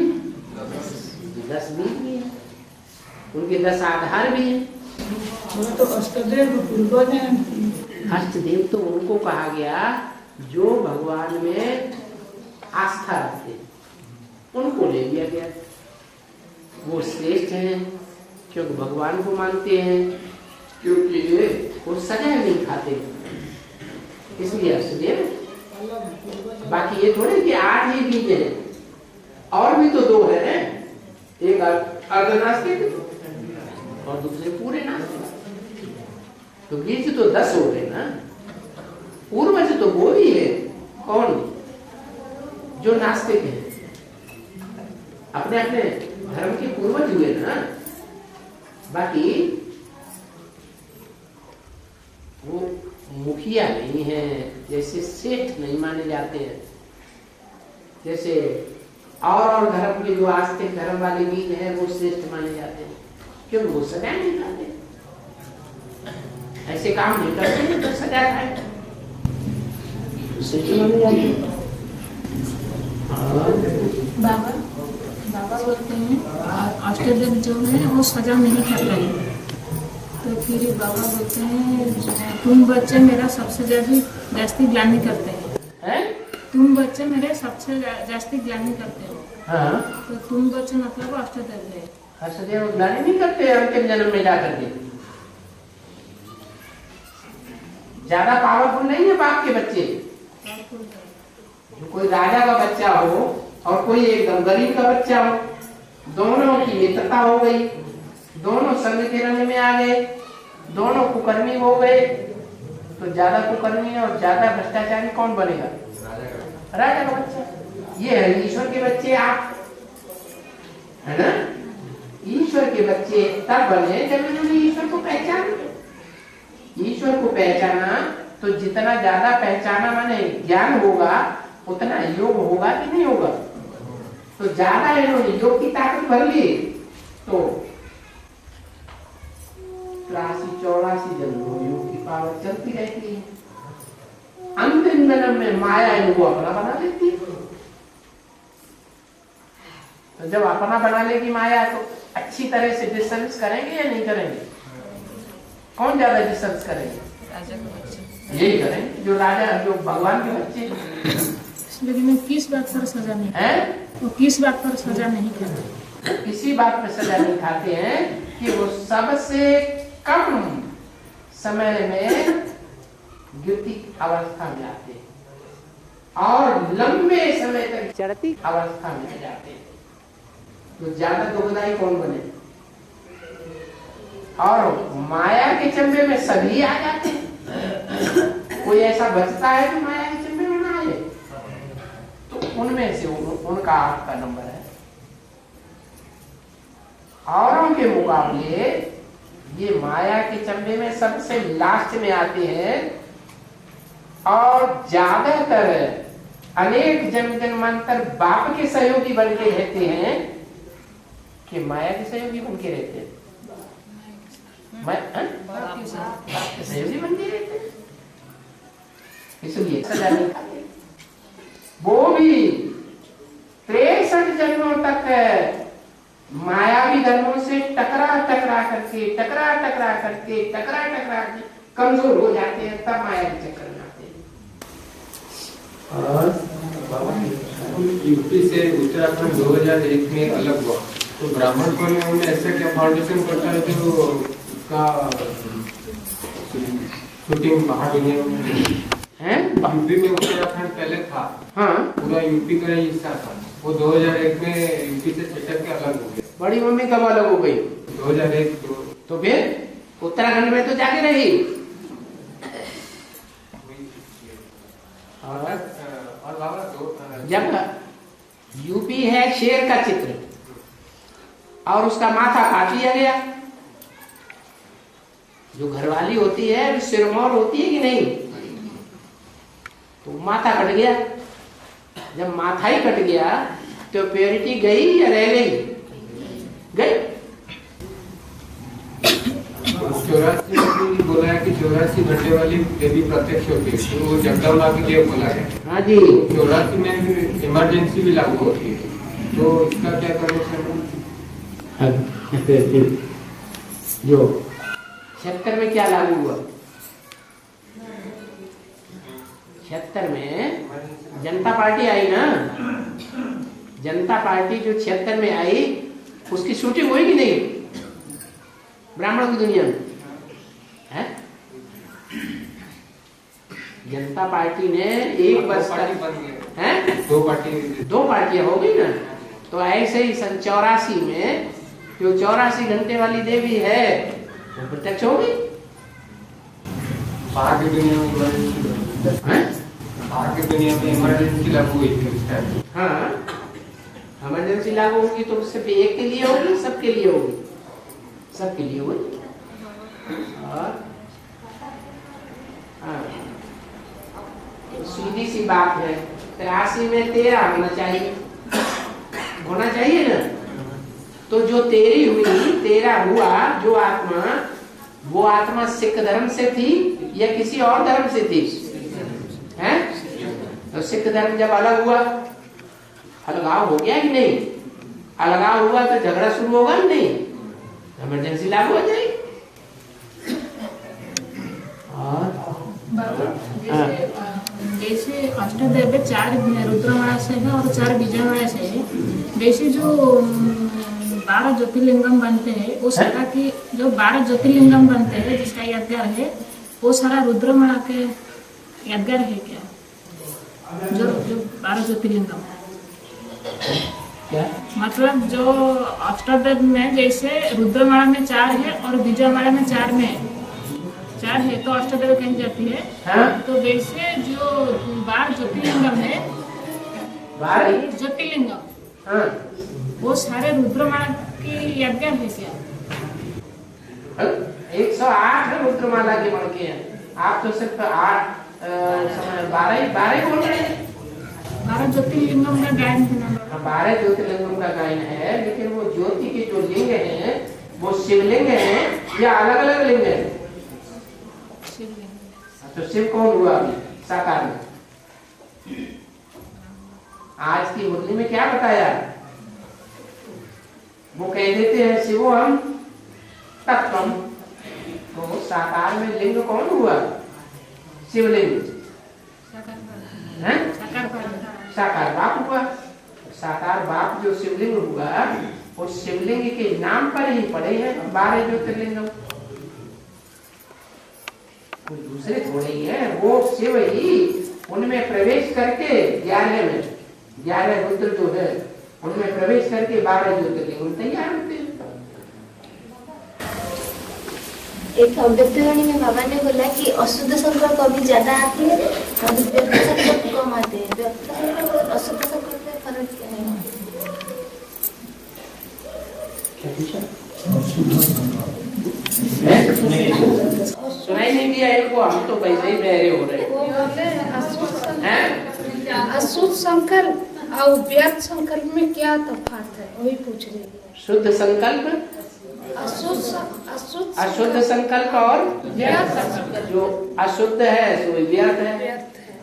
10 बीज भी हैं, उनके 10 आधार भी हैं। वो तो अष्टदेव पूर्वज हैं। अष्टदेव तो उनको कहा गया जो भगवान में आस्था रखते हैं, उनको ले लिया गया। वो श्रेष्ठ हैं क्योंकि भगवान को मानते हैं, क्योंकि वो सजा नहीं खाते, इसलिए अष्टदेव। बाकी ये थोड़े कि 8 ही बीज है, और भी तो 2 है, एक अर्धनास्तिक और दूसरे पूरे नास्तिक। तो बीज तो 10 हो गए ना। पूर्वज तो वो भी है, कौन? जो नास्तिक है, अपने अपने धर्म के पूर्वज हुए ना। बाकी वो मुखिया नहीं है, जैसे सेठ नहीं माने जाते हैं, जैसे और धर्म के जो आस्तिक धर्म वाले बीज हैं वो श्रेष्ठ माने जाते हैं, क्योंकि वो सजा नहीं खाते, ऐसे काम नहीं करते हैं तो सजा खाए, श्रेष्ठ माने जाते हैं। बाबा बोलते हैं अष्टदेव जो है वो सजा नहीं खाता है, तो फिर बाबा बोलते हैं तुम बच्चे मेरा सबसे जास्ती ग्लानि करते हैं। तुम बच्चे मेरे सबसे जास्ती ग्लानि करते हो। हाँ। तो तुम बच्चे मतलब अष्टदेव है। अष्टदेव ग्लानि नहीं करते अंतिम जन्म में जाकर के। ज्यादा पावरफुल नहीं है बाप के बच्चे। कोई राजा का बच्चा हो और कोई एकदम गरीब का बच्चा हो, दोनों की मित्रता हो गई, दोनों संग के रंग में आ गए, दोनों कुकर्मी हो गए, तो ज्यादा कुकर्मी और ज्यादा भ्रष्टाचारी कौन बनेगा? राजा का बच्चा। ये है ईश्वर के बच्चे आप, है ना? ईश्वर के बच्चे तब बने जब उन्होंने ईश्वर को पहचाना। ईश्वर को पहचाना तो जितना ज्यादा पहचाना माने ज्ञान होगा उतना योग होगा कि नहीं होगा? तो ज्यादा इन्होंने योग की ताकत भर ली तो 83-84 जन्म योग की पावर चलती रहती है। अंतिम जन्म में माया इनको अपना बना लेती है। तो जब अपना बना लेगी माया तो अच्छी तरह से डिस्टर्ब करेंगे या नहीं करेंगे? कौन ज्यादा डिस्टर्ब करेंगे? यही करेंगे जो राजा, जो भगवान के बच्चे। लेकिन वो किस बात पर सजा नहीं है? वो किस बात पर सजा नहीं खाते? किसी बात पर सजा नहीं खाते हैं कि वो सबसे कम समय में गिरती अवस्था में आते हैं और लंबे समय तक चढ़ती अवस्था में जाते हैं। तो ज्यादा दुखदाई कौन बने? और माया के चंबे में सभी आ जाते हैं। कोई ऐसा बचता है जो माया के चंबे में ना आए? तो उनमें से उनका आपका नंबर है। औरों के मुकाबले ये माया के चंबे में सबसे लास्ट में आते हैं और ज्यादातर अनेक जन्मांतर बाप के सहयोगी बन के रहते हैं कि माया के सहयोगी बन के रहते हैं। सहयोगी बन के रहते हैं, इसलिए सजा नहीं खाते। वो भी 63 जन्मों तक मायावी धर्मों से टकरा टकरा करके कमजोर हो जाते हैं, तब माया के चक्कर में आते हैं। यूपी से उत्तराखंड 2001 में अलग हुआ, तो ब्राह्मण को उन्होंने ऐसा क्या फाउंडेशन करता है कि वो उसका शूटिंग बाहर दुनिया में है? यूपी में उत्तराखंड पहले था। हाँ, पूरा यूपी का ही हिस्सा था। वो 2001 में यूपी से छटक के अलग हो गया। बड़ी मम्मी कब अलग हो गई? 2001। तो फिर उत्तराखंड में तो जाके रही। और बाबा जब यूपी है शेर का चित्र और उसका माथा काट लिया गया, जो घरवाली होती है सिरमौर होती है कि नहीं, तो माथा कट गया। जब माथा ही कट गया तो प्योरिटी गई या रह गई? गई। 84 में बोला है कि 84 घंटे वाली देवी प्रत्यक्ष होती है, तो वो जगदम्बा के लिए बोला है। हाँ जी। 84 में इमरजेंसी भी लागू होती है, तो इसका क्या कनेक्शन है? जो 76 में क्या लागू हुआ? 76 में जनता पार्टी आई ना, जनता पार्टी जो 76 में आई उसकी शूटिंग हुई कि नहीं ब्राह्मणों की दुनिया में? है जनता पार्टी ने एक वर्ष है, दो पार्टियां हो गई ना। तो ऐसे ही सन 84 में जो 84 घंटे वाली देवी है वो प्रत्यक्ष हो गई। बाहर की दुनिया में इमरजेंसी लागू हुई थी। हाँ, इमरजेंसी लागू होगी तो सिर्फ एक के लिए होगी, सबके लिए होगी, सबके लिए होगी। और सीधी सी बात है, 83 में 13 होना चाहिए ना। तो जो 13 हुई, 13 हुआ, जो आत्मा, वो आत्मा सिख धर्म से थी या किसी और धर्म से थी? हैं? तो सिख धर्म जब अलग हुआ, अलगाव हो गया कि नहीं? अलगाव हुआ तो झगड़ा शुरू होगा कि नहीं? इमरजेंसी लागू हो जाएगी। जैसे अष्टदेव 4 रुद्रमाला से है और 4 बीजमाला से है, वैसे जो 12 ज्योतिर्लिंगम बनते हैं वो सारा की जो 12 ज्योतिर्लिंगम बनते हैं जिसका यादगार है वो सारा रुद्रमाला के यादगार है क्या? जो 12 ज्योतिर्लिंगम क्या मतलब जो अष्टदेव में जैसे रुद्रमाला में 4 है और बीजमाला में 4 है तो अष्टदेव कही जाती है। हाँ? तो वैसे जो 12 ज्योतिर्लिंगम है, 12 ज्योतिर्लिंगम, हाँ, वो सारे रुद्रमाला की यादगार है क्या? 108 है रुद्रमाला के मणके हैं, आप तो सिर्फ 8 12 बोल रहे हैं। 12 ज्योतिर्लिंगम का गायन है ना? 12 ज्योतिर्लिंगम का गायन है, लेकिन वो ज्योति के जो लिंग हैं वो शिवलिंग है या अलग अलग लिंग है? तो शिव कौन हुआ अभी साकार में? आज की मुरली में क्या बताया? वो कह देते हैं शिवो हम तत्वम, तो साकार में लिंग कौन हुआ? शिवलिंग है, साकार बाप हुआ। साकार बाप जो शिवलिंग हुआ, वो शिवलिंग के नाम पर ही पड़े हैं 12 ज्योतिर्लिंगम, कोई दूसरे थोड़े ही है। वो शिव ही उनमें प्रवेश करके 11 रुद्र जो है उनमें प्रवेश करके 12 ज्योतिर्लिंग तैयार होते हैं। एक अव्यक्तवाणी में बाबा ने बोला कि अशुद्ध संकल्प अभी ज्यादा आती है और व्यक्त संकल्प कम आते हैं। व्यक्त संकल्प और अशुद्ध संकल्प में फर्क क्या है? सुनाई नहीं दिया इनको, हम तो वैसे ही बहरे हो रहे हैं। अशुद्ध संकल्प और व्यक्त संकल्प में क्या तफात है वही पूछ रही है। शुद्ध संकल्प, अशुद्ध संकल्प और जो अशुद्ध है सो व्यर्थ है,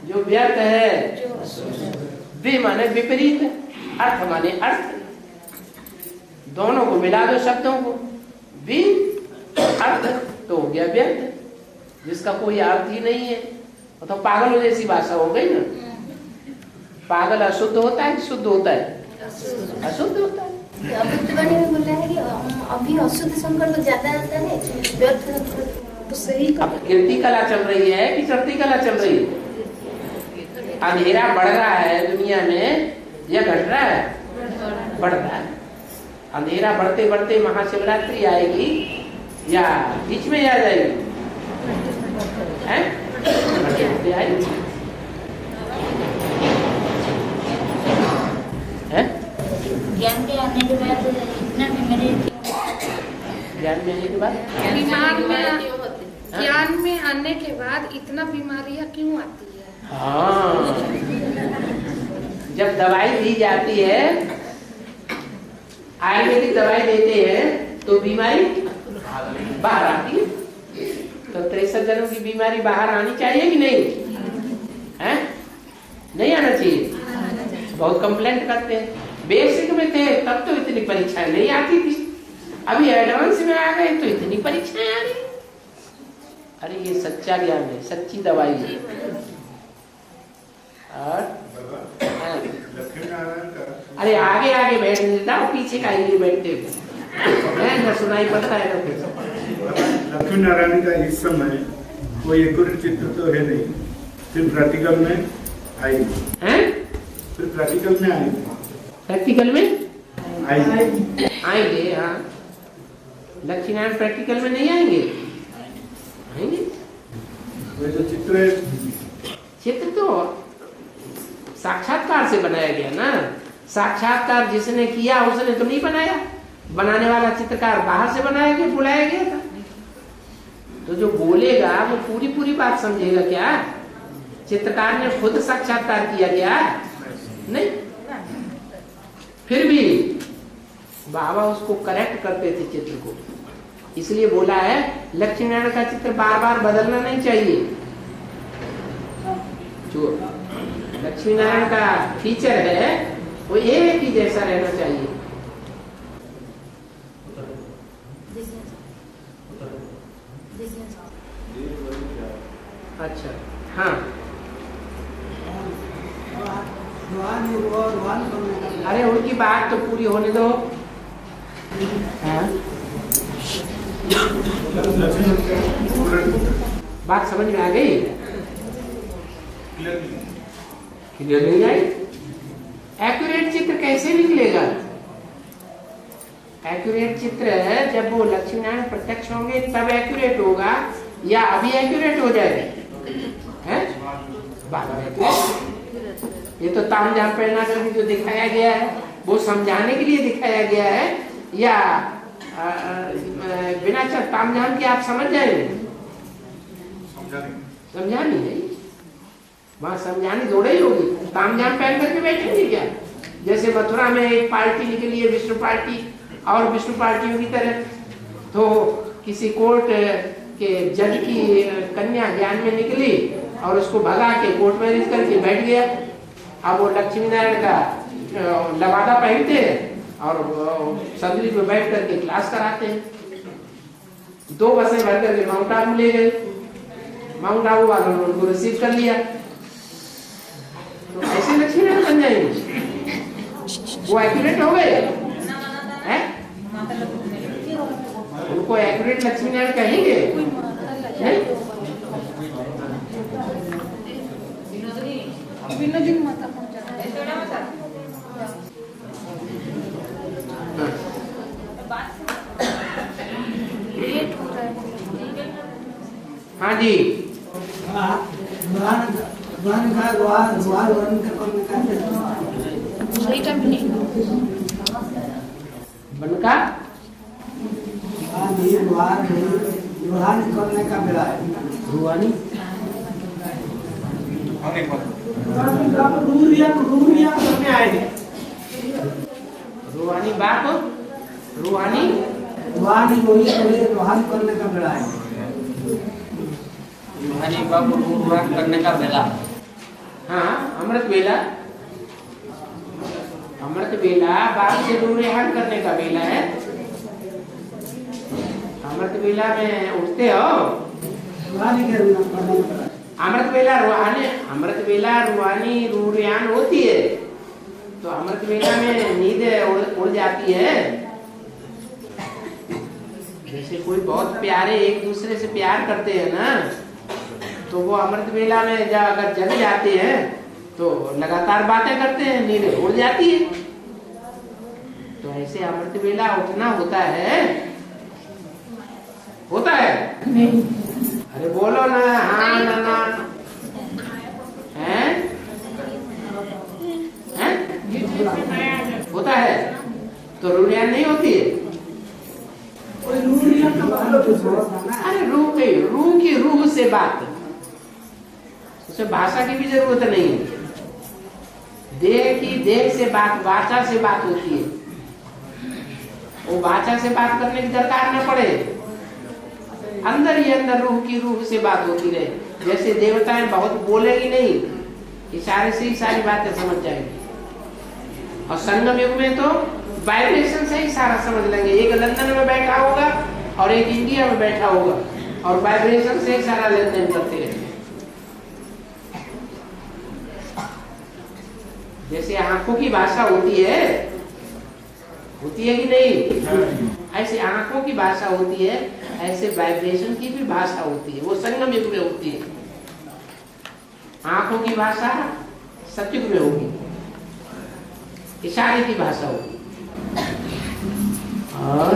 जो व्यर्थ है वे माने विपरीत, अर्थ माने अर्थ, दोनों को मिला दो शब्दों को, भी अर्थ तो हो गया व्यर्थ, जिसका कोई अर्थ ही नहीं है, तो पागल जैसी भाषा हो गई ना। पागल अशुद्ध होता है, शुद्ध होता है, अशुद्ध होता है। अव्यक्तवाणी में बोला है कि अभी अशुद्ध संकल्प ज्यादा आता है, व्यर्थ तो सही। अब गिरती कला चल रही है कि चढ़ती कला चल रही है? अंधेरा बढ़ रहा है दुनिया में या घट रहा है? बढ़ रहा है। अंधेरा बढ़ते बढ़ते महाशिवरात्रि आएगी या बीच में आ जाएगी? हैं? बढ़ते बढ़ते आएगी। हैं? ज्ञान के आने के बाद इतना बीमारी ज्ञान में आने के बाद ज्ञान में आने के बाद इतना बीमारियां क्यों आती है? हाँ, जब दवाई दी जाती है, आयुर्वेदिक दवाई देते हैं तो बीमारी बाहर आती है। तो 63 जन्म की बीमारी बाहर आनी चाहिए कि नहीं? हैं? नहीं आना चाहिए। बहुत कंप्लेंट करते हैं। बेसिक में थे तब तो इतनी परीक्षाएं नहीं आती थी, अभी एडवांस में आ गए तो इतनी परीक्षाएं आ रही। अरे ये सच्चा ज्ञान है, सच्ची दवाई है। और अरे आगे आगे बैठ देता हूँ, पीछे का ही बैठते न सुनाई पड़ता है ना। लक्ष्मी नारायण का इस समय कोई एक्यूरेट चित्र तो है नहीं, फिर प्रैक्टिकल में आएगी। फिर प्रैक्टिकल में आएगी। प्रैक्टिकल में आएंगे। हाँ, लक्ष्मी नारायण प्रैक्टिकल में नहीं आएंगे? आएंगे। वो जो चित्र तो साक्षात्कार से बनाया गया ना। साक्षात्कार जिसने किया उसने तो नहीं बनाया, बनाने वाला चित्रकार बाहर से बनाया गया, बुलाया गया था। तो जो बोलेगा वो पूरी पूरी बात समझेगा क्या? चित्रकार ने खुद साक्षात्कार किया क्या? नहीं। फिर भी बाबा उसको करेक्ट करते थे चित्र को, इसलिए बोला है लक्ष्मी नारायण का चित्र बार बार बदलना नहीं चाहिए। जो लक्ष्मी नारायण का फीचर है वो एक ही जैसा रहना चाहिए। अच्छा, हाँ। अरे उनकी बात तो पूरी होने दो। हाँ? बात समझ में आ गई? क्लियर नहीं आई? एक्यूरेट चित्र कैसे निकलेगा? एक्यूरेट चित्र जब वो लक्ष्मी नारायण प्रत्यक्ष होंगे तब एक्यूरेट होगा या अभी एक्यूरेट हो जाएगा? हैं? ये तो तामझाम पहना करके जो दिखाया गया है वो समझाने के लिए दिखाया गया है या बिना तामझाम के आप समझ जाएंगे? समझानी नहीं, वहाँ समझानी थोड़ी ही होगी। तामझाम पहन करके बैठेंगे क्या? जैसे मथुरा में एक पार्टी निकली है, विष्णु पार्टी, और विष्णु पार्टियों की तरह तो किसी कोर्ट के जज की कन्या ज्ञान में निकली और उसको भगा के कोर्ट मैरिज करके बैठ गया। अब वो लक्ष्मी नारायण का लवादा पहनते हैं और सदरी पे बैठ करके क्लास कराते हैं। 2 बसें भर करके माउंट आबू ले गए, माउंट आबू वालों ने उनको रिसीव कर लिया। तो ऐसे लक्ष्मी नारायण बन जाएंगे? वो एक्यूरेट हो गए हैं? उनको एक्यूरेट लक्ष्मी नारायण कहेंगे? नहीं। हाँ जी, बनका करने का बेला है। रुहानी रूहानी बाप, रूहानी रूहानी करने का बेला है। रूहानी बाप रूहान करने का बेला। हाँ, अमृत बेला, अमृत बेला बाप से रूहान करने का बेला है। अमृत बेला में उठते हो? अमृत बेला रूहानी, अमृत बेला रूहानी रूहान होती है तो अमृत बेला में नींद उड़ जाती है। जैसे कोई बहुत प्यारे एक दूसरे से प्यार करते हैं ना, तो वो अमृत बेला में जब अगर जग जाते हैं तो लगातार बातें करते हैं, नींद उड़ जाती है। तो तो ऐसे अमृत वेला उठना होता है, होता है नहीं? अरे बोलो ना, हाँ ना हैं? होता है तो रूरिया नहीं होती है? अरे रूह की रूह से बात, उसे भाषा की भी जरूरत नहीं है। देह की देह से बात, वाचा से बात होती है। वो वाचा से बात करने की दरकार न पड़े, अंदर ही अंदर रूह की रूह से बात होती रहे। जैसे देवताएं बहुत बोलेगी नहीं, इशारे से ही सारी बातें समझ जाएंगी। और संगम युग में तो वाइब्रेशन से ही सारा समझ लेंगे। एक लंदन में बैठा होगा और एक इंडिया में बैठा होगा, और वाइब्रेशन से ही सारा लेन देन करते रहेंगे। जैसे आंखों की भाषा होती है कि नहीं? ऐसे आंखों की भाषा होती है, ऐसे वाइब्रेशन की भी भाषा होती है। वो संगम युग में होती है। आंखों की भाषा सतयुग में होगी, इशारे की भाषा होगी। और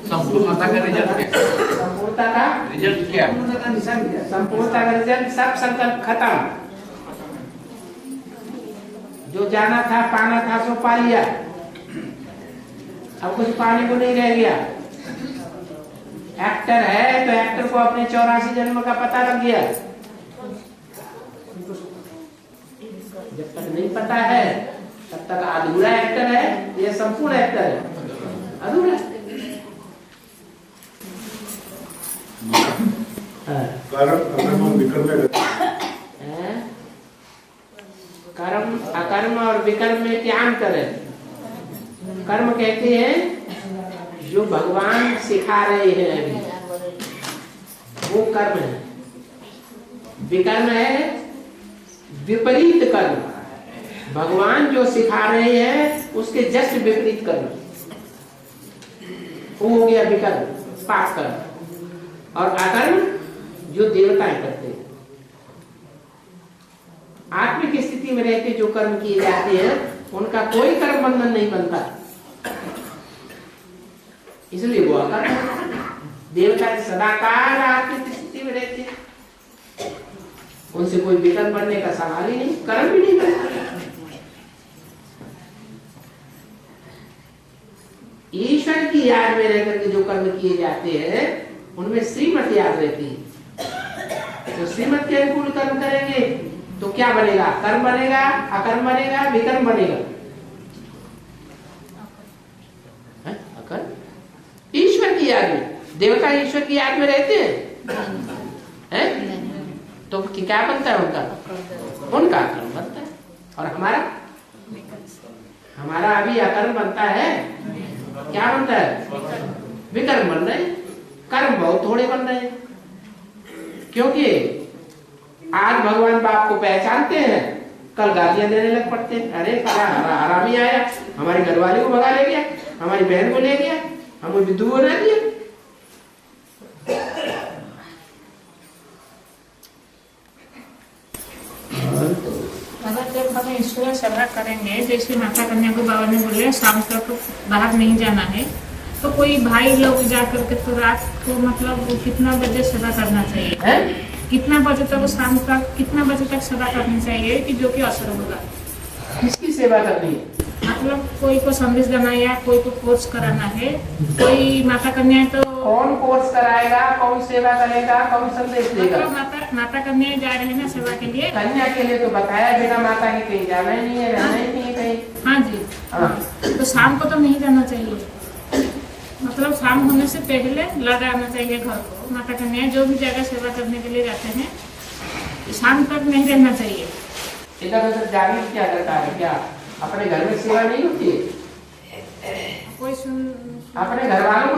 संपूर्णता का रिजल्ट क्या? संपूर्णता का रिजल्ट सब संकल्प खत्म। जो जाना था पाना था सो पा लिया, अब कुछ पाने को नहीं रह गया। एक्टर है तो एक्टर को अपने 84 जन्म का पता लग गया। जब तक नहीं पता है तब तक अधूरा एक्टर है, ये संपूर्ण एक्टर है, अधूरा। कर्म अकर्म और विकर्म में क्या अंतर है? कर्म कहते हैं जो भगवान सिखा रहे हैं अभी, वो कर्म है। विकर्म है विपरीत कर्म। भगवान जो सिखा रहे हैं उसके जस्ट विपरीत कर्म, वो हो गया विकर्म, पाप कर्म। और अकर्म जो देवताएं करते हैं। आत्मिक स्थिति में रहते जो कर्म किए जाते हैं उनका कोई कर्म बंधन नहीं बनता, इसलिए वो अकर्म। देवता सदाकाल आत्मिक स्थिति में रहते हैं, उनसे कोई विकर्म बनने का सवाल ही नहीं, कर्म भी नहीं बनता। ईश्वर की याद में रहकर के जो कर्म किए जाते हैं उनमें श्रीमत याद रहती है। तो श्रीमत के अनुकूल कर्म करेंगे तो क्या बनेगा? कर्म बनेगा, अकर्म बनेगा, विकर्म बनेगा। अकर्म ईश्वर की याद में, देवता ईश्वर की याद में रहते हैं, तो क्या बनता है उनका अकर्म बनता है। और हमारा अभी अकर्म बनता है, क्या बनता है? विकर्म बन रहे हैं। कर्म बहुत थोड़े बन रहे हैं, क्योंकि आज भगवान बाप को पहचानते हैं, कल गालियां देने लग पड़ते हैं। अरे हरामी आया, हमारे घरवाले को भगा ले गया, हमारी बहन को ले गया, हमें विद्यु बना दिया। अगर जब हम ईश्वर सेवा करेंगे, जैसे माता कन्या को बाबा ने बोले शाम तक बाहर नहीं जाना है, तो कोई भाई लोग जा करके तो रात को मतलब कितना बजे सेवा करना चाहिए है? कितना बजे तक, शाम तक कितना बजे तक सेवा करनी चाहिए कि जो कि असर होगा? किसकी सेवा करनी है? मतलब कोई को संदेश देना या कोई को कोर्स कराना है, कोई माता कन्या तो कौन कोर्स कराएगा, कौन सेवा करेगा, कौन संदेश देगा? मतलब माता कन्या जा रहे हैं ना सेवा के लिए, कन्या के लिए तो बताया बिना माता के कहीं जाना ही नहीं है, रहना ही नहीं है कहीं। हाँ जी, तो शाम को तो नहीं जाना चाहिए, मतलब शाम होने से पहले लगा आना चाहिए घर को। माता कन्या जो भी जगह सेवा करने के लिए जाते हैं शाम तक नहीं रहना चाहिए। इधर उधर जाने की क्या करता है? क्या अपने घर में सेवा नहीं होती है? कोई अपने घर वालों को